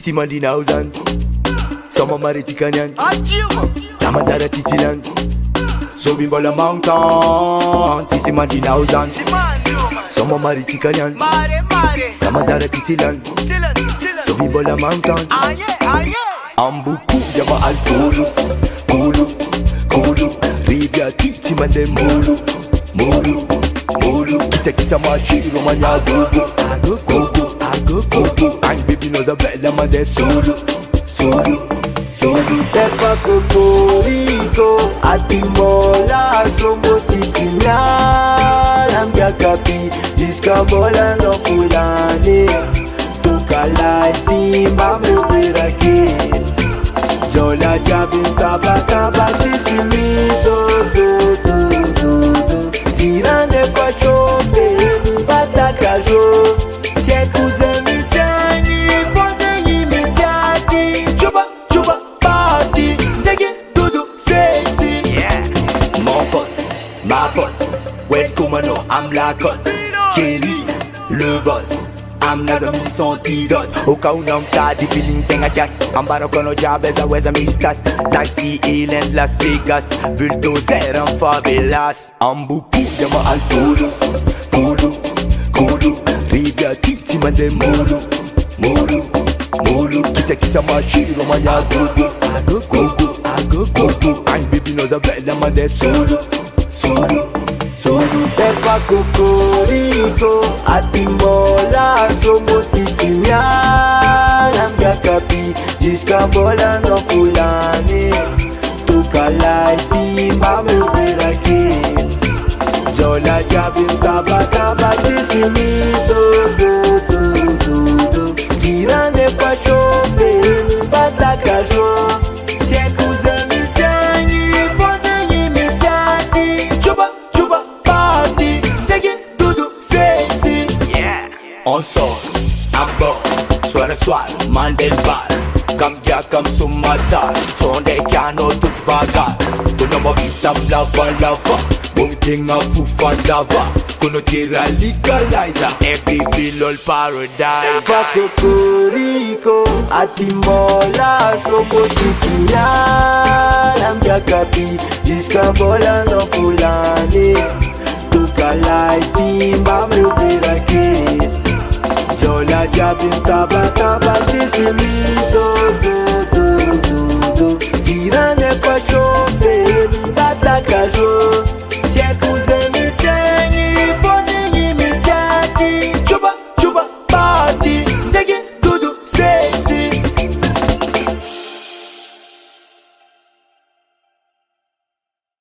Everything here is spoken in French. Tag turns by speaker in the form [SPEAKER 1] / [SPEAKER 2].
[SPEAKER 1] Titi Mandina Uzan Sama Maritikanian Tamatara Titilan So we ball a mountain Titi Mandina Uzan Sama Maritikanian Tamatara Titilan So we ball a mountain AMBOHIPO Yama al Kulu Kulu Kulu Rivia Titi Mande Mulu Mulu Mulu Kita Machiro Manya Gogo Gogo Gogo And baby knows a bella man de solo Solo Solo Tepa Cocorico Atimola Somos Tisignal Ambia Capi Discabola no fulane Tukalati Mamu Viraki Jola Jabin Kaba Kaba Sisimito Tirane Fasho Batakajo I'm la cote, Kelly, le boss. I'm not a miss antidote. Au cas où non t'as des feeling thing I guess. I'm about to no job as I was a miscast. Taxi Hill and Las Vegas. Bulldozer en favelas. AMBOHIPO, yama al Kulu Kulu Kulu Rivia Titi Mande Mulu Mulu Mulu Kita Machiro Maya Gogo Gogo Gogo And baby knows a bella man de solo Solo Tepa Cocorico Atimola Somos Tisignal Ambia Capi Discabola no fulane Tukalati Mamu Viraki Jola Jabin Kaba Kaba Sisimito Tirane Fasho Batakajo On sort, à bord, soir le soir, mandel bar. Comme gars comme sous ma table, sont des canaux tous bagarres. Qu'on a ma vie tam lava lava, bon ting a foufan lava. Qu'on a tiré à legalizer, et baby lol paradise. Tepa Cocorico, Atimola, Somos Tisignal Ambia Capi, Discabola no fulane Tukalati Mamu Viraki Jola Jabin Kaba Kaba Sisimito